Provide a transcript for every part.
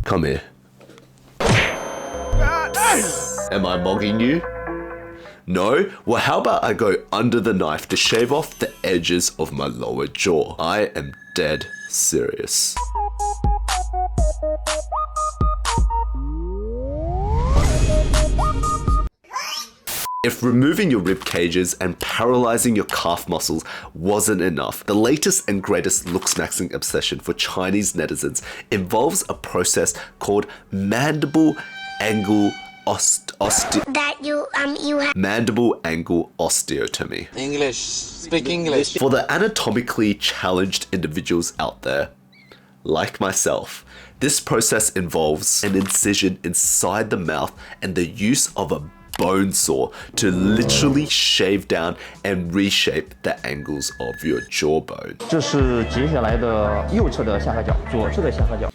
Come here. Am I mogging you? No? Well, how about I go under the knife to shave off the edges of my lower jaw? I am dead serious. If removing your rib cages and paralyzing your calf muscles wasn't enough, the latest and greatest looks-maxing obsession for Chinese netizens involves a process called mandible angle mandible angle osteotomy. English. Speak English. For the anatomically challenged individuals out there, like myself, this process involves an incision inside the mouth and the use of a bone saw to literally shave down and reshape the angles of your jawbone. 这是截下来的右侧的下颌角，左侧的下颌角。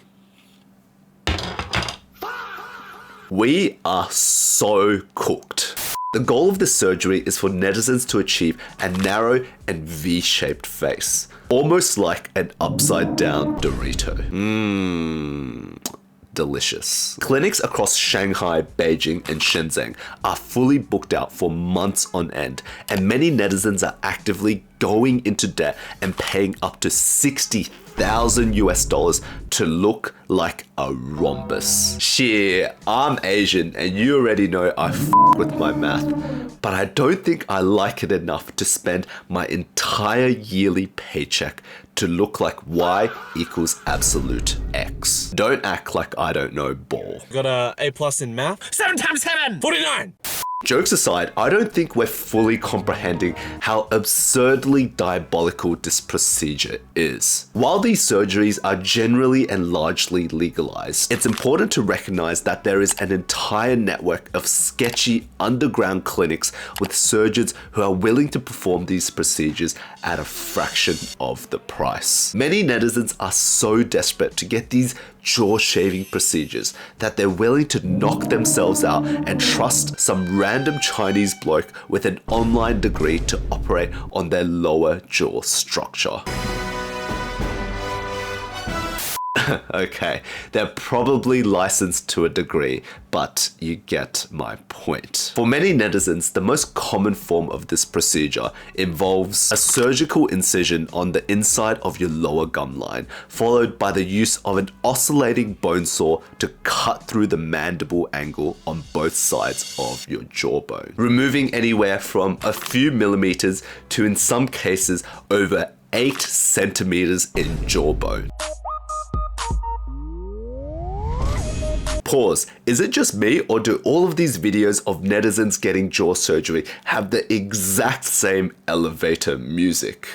We are so cooked. The goal of this surgery is for netizens to achieve a narrow and V-shaped face, almost like an upside down Dorito. Delicious. Clinics across Shanghai, Beijing, and Shenzhen are fully booked out for months on end, and many netizens are actively going into debt and paying up to $60,000 to look like a rhombus. Shit, I'm Asian and you already know I f with my math, but I don't think I like it enough to spend my entire yearly paycheck to look like y equals absolute x. Don't act like I don't know ball. Got a A+ in math. 7 times 7, 49. Jokes aside, I don't think we're fully comprehending how absurdly diabolical this procedure is. While these surgeries are generally and largely legalized, it's important to recognize that there is an entire network of sketchy underground clinics with surgeons who are willing to perform these procedures at a fraction of the price. Many netizens are so desperate to get these jaw shaving procedures that they're willing to knock themselves out and trust some random Chinese bloke with an online degree to operate on their lower jaw structure. Okay, they're probably licensed to a degree, but you get my point. For many netizens, the most common form of this procedure involves a surgical incision on the inside of your lower gum line, followed by the use of an oscillating bone saw to cut through the mandible angle on both sides of your jawbone, removing anywhere from a few millimeters to, in some cases, over 8 centimeters in jawbone. Pause. Is it just me, or do all of these videos of netizens getting jaw surgery have the exact same elevator music?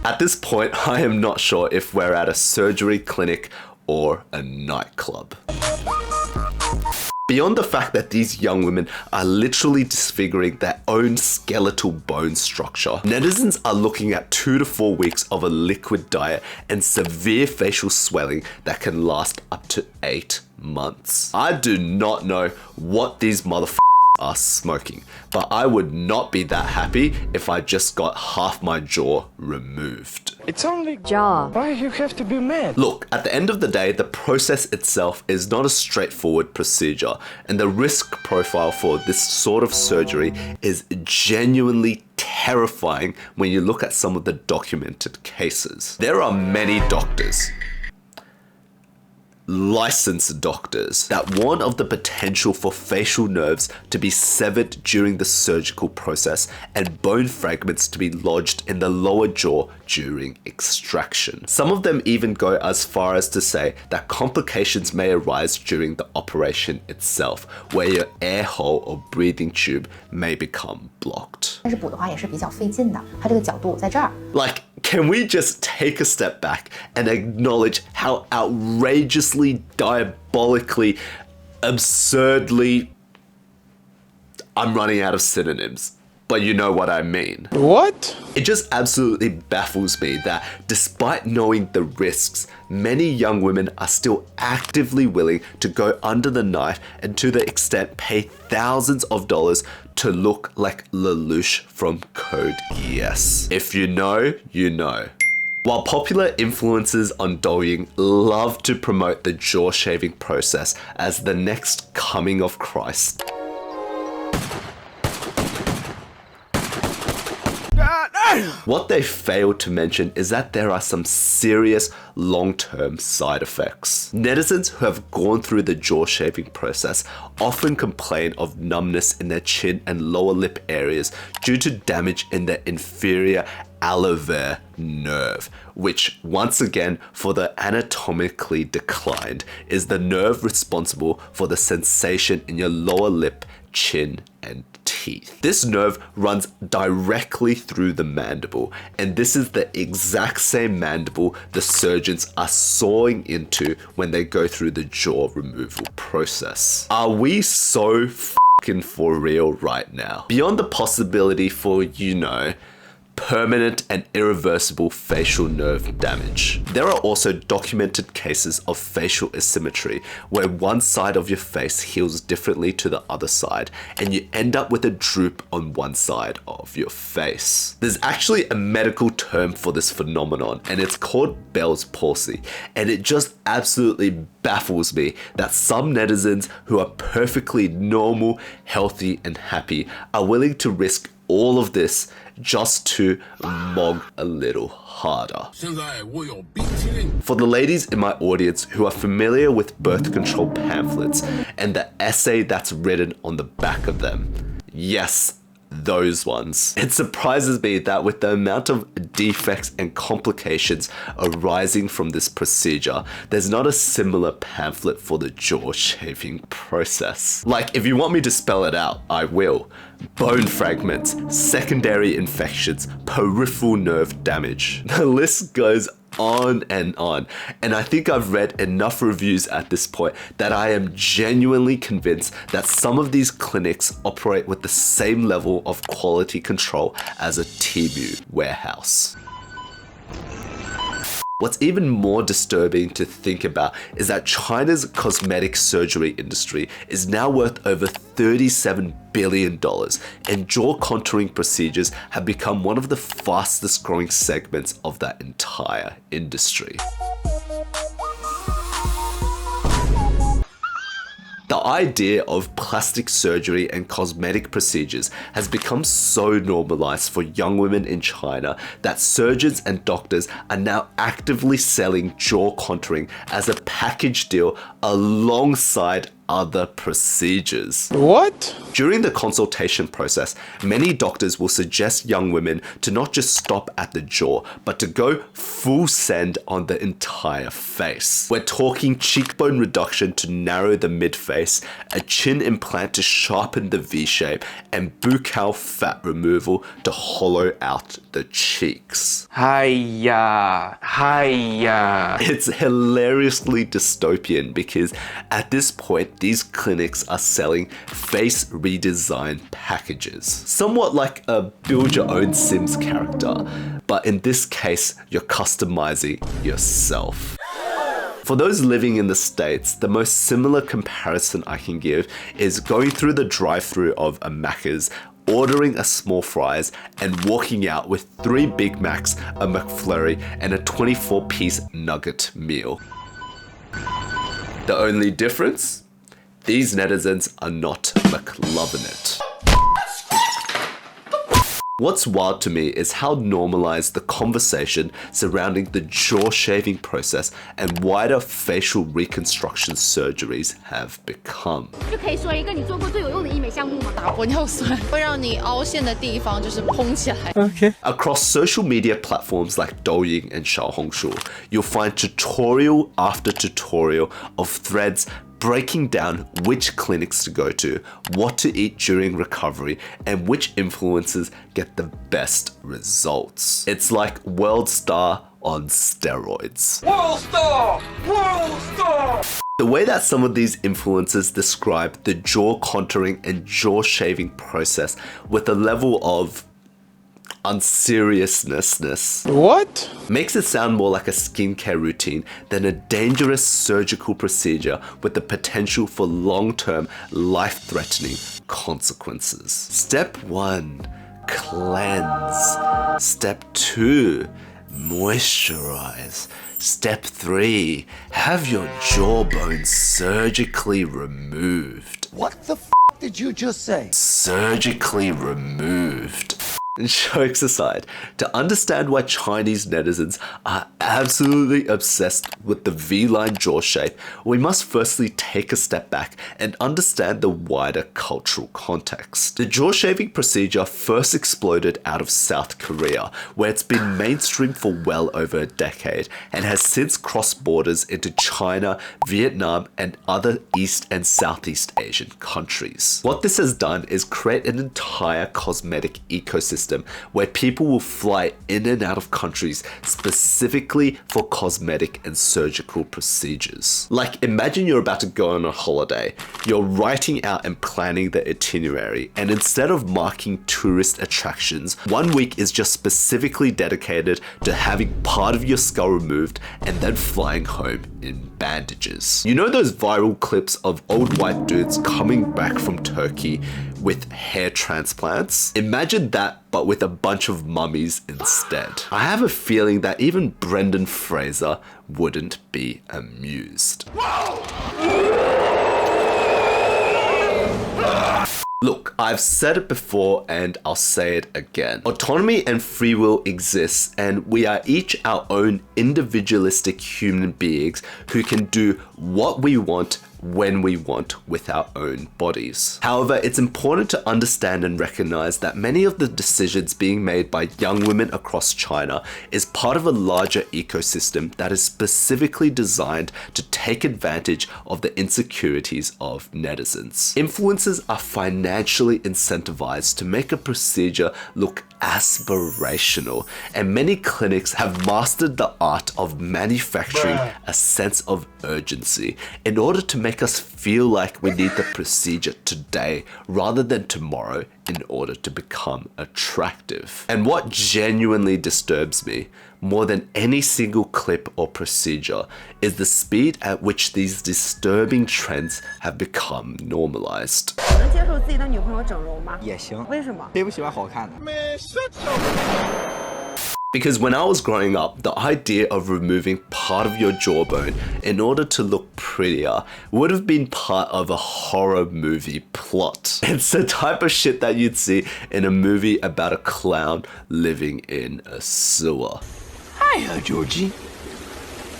At this point, I am not sure if we're at a surgery clinic or a nightclub. Beyond the fact that these young women are literally disfiguring their own skeletal bone structure, netizens are looking at 2 to 4 weeks of a liquid diet and severe facial swelling that can last up to 8 months. I do not know what these motherfuckers are smoking, but I would not be that happy if I just got half my jaw removed. It's only jaw. Why you have to be mad? Look, at the end of the day, the process itself is not a straightforward procedure, and the risk profile for this sort of surgery is genuinely terrifying when you look at some of the documented cases. There are many doctors, licensed doctors, that warn of the potential for facial nerves to be severed during the surgical process and bone fragments to be lodged in the lower jaw during extraction. Some of them even go as far as to say that complications may arise during the operation itself, where your air hole or breathing tube may become blocked. 但是补的话也是比较费劲的，它这个角度在这儿。 Like, can we just take a step back and acknowledge how outrageously, diabolically, absurdly... I'm running out of synonyms, but you know what I mean. What? It just absolutely baffles me that despite knowing the risks, many young women are still actively willing to go under the knife and to the extent pay thousands of dollars to look like Lelouch from Code Yes. If you know, you know. While popular influencers on Douyin love to promote the jaw shaving process as the next coming of Christ, what they fail to mention is that there are some serious long-term side effects. Netizens who have gone through the jaw shaving process often complain of numbness in their chin and lower lip areas due to damage in their inferior alveolar nerve, which once again, for the anatomically declined, is the nerve responsible for the sensation in your lower lip, chin, and teeth. This nerve runs directly through the mandible, and this is the exact same mandible the surgeons are sawing into when they go through the jaw removal process. Are we so fucking for real right now? Beyond the possibility for, you know, permanent and irreversible facial nerve damage, there are also documented cases of facial asymmetry where one side of your face heals differently to the other side and you end up with a droop on one side of your face. There's actually a medical term for this phenomenon and it's called Bell's palsy, and it just absolutely baffles me that some netizens who are perfectly normal, healthy and happy are willing to risk all of this just to mog a little harder. For the ladies in my audience who are familiar with birth control pamphlets and the essay that's written on the back of them, yes, those ones. It surprises me that with the amount of defects and complications arising from this procedure, there's not a similar pamphlet for the jaw shaving process. Like, if you want me to spell it out, I will. Bone fragments, secondary infections, peripheral nerve damage. The list goes on, and I think I've read enough reviews at this point that I am genuinely convinced that some of these clinics operate with the same level of quality control as a Temu warehouse. What's even more disturbing to think about is that China's cosmetic surgery industry is now worth over $37 billion, and jaw contouring procedures have become one of the fastest growing segments of that entire industry. The idea of plastic surgery and cosmetic procedures has become so normalized for young women in China that surgeons and doctors are now actively selling jaw contouring as a package deal alongside other procedures. What? During the consultation process, many doctors will suggest young women to not just stop at the jaw, but to go full send on the entire face. We're talking cheekbone reduction to narrow the mid-face, a chin implant to sharpen the V-shape, and buccal fat removal to hollow out the cheeks. Hiya. It's hilariously dystopian because at this point, these clinics are selling face redesign packages. Somewhat like a build your own Sims character, but in this case, you're customizing yourself. For those living in the States, the most similar comparison I can give is going through the drive-thru of a Macca's, ordering a small fries, and walking out with 3 Big Macs, a McFlurry, and a 24-piece nugget meal. The only difference? These netizens are not McLovin' it. What's wild to me is how normalized the conversation surrounding the jaw shaving process and wider facial reconstruction surgeries have become. 就可以说一个你做过最有用的医美项目吗？打玻尿酸会让你凹陷的地方就是蓬起来。Okay. Across social media platforms like Douyin and Xiaohongshu, you'll find tutorial after tutorial of threads breaking down which clinics to go to, what to eat during recovery, and which influencers get the best results. It's like World Star on steroids. World Star! World Star! The way that some of these influencers describe the jaw contouring and jaw shaving process with a level of unseriousness What? makes it sound more like a skincare routine than a dangerous surgical procedure with the potential for long-term, life-threatening consequences. Step 1, cleanse. Step 2, Moisturize. Step 3. Have your jawbone surgically removed. What the f did you just say? Surgically removed. Jokes aside, to understand why Chinese netizens are absolutely obsessed with the V-line jaw shape, we must firstly take a step back and understand the wider cultural context. The jaw shaving procedure first exploded out of South Korea, where it's been mainstream for well over a decade and has since crossed borders into China, Vietnam, and other East and Southeast Asian countries. What this has done is create an entire cosmetic ecosystem where people will fly in and out of countries specifically for cosmetic and surgical procedures. Like, imagine you're about to go on a holiday, you're writing out and planning the itinerary, and instead of marking tourist attractions, 1 week is just specifically dedicated to having part of your skull removed and then flying home in bandages. You know those viral clips of old white dudes coming back from Turkey with hair transplants? Imagine that, but with a bunch of mummies instead. I have a feeling that even Brendan Fraser wouldn't be amused. Look, I've said it before and I'll say it again. Autonomy and free will exists, and we are each our own individualistic human beings who can do what we want when we want with our own bodies. However, it's important to understand and recognize that many of the decisions being made by young women across China is part of a larger ecosystem that is specifically designed to take advantage of the insecurities of netizens. Influencers are financially incentivized to make a procedure look aspirational, and many clinics have mastered the art of manufacturing a sense of urgency in order to make us feel like we need the procedure today rather than tomorrow in order to become attractive. And what genuinely disturbs me more than any single clip or procedure is the speed at which these disturbing trends have become normalized. 能接受自己的女朋友整容吗？也行。为什么？谁不喜欢好看的？ Because when I was growing up, the idea of removing part of your jawbone in order to look prettier would have been part of a horror movie plot. It's the type of shit that you'd see in a movie about a clown living in a sewer. Hiya, Georgie.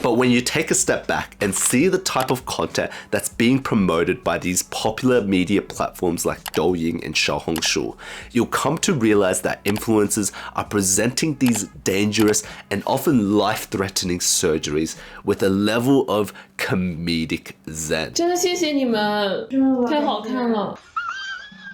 But when you take a step back and see the type of content that's being promoted by these popular media platforms like Douyin and Xiaohongshu, you'll come to realize that influencers are presenting these dangerous and often life-threatening surgeries with a level of comedic zen. 真的谢谢你们，太好看了。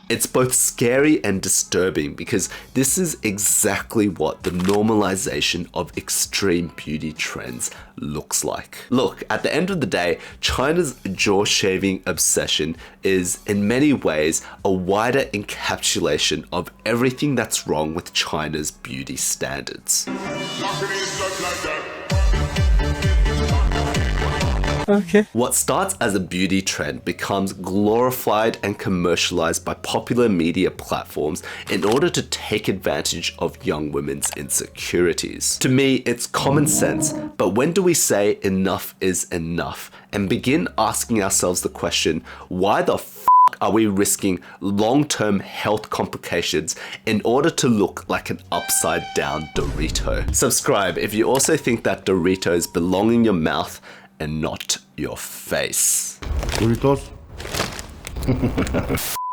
It's both scary and disturbing because this is exactly what the normalization of extreme beauty trends looks like. Look, at the end of the day, China's jaw shaving obsession is in many ways a wider encapsulation of everything that's wrong with China's beauty standards. Okay. What starts as a beauty trend becomes glorified and commercialized by popular media platforms in order to take advantage of young women's insecurities. To me, it's common sense, but when do we say enough is enough and begin asking ourselves the question, why the f are we risking long-term health complications in order to look like an upside-down Dorito? Subscribe if you also think that Doritos belong in your mouth and not your face. Doritos.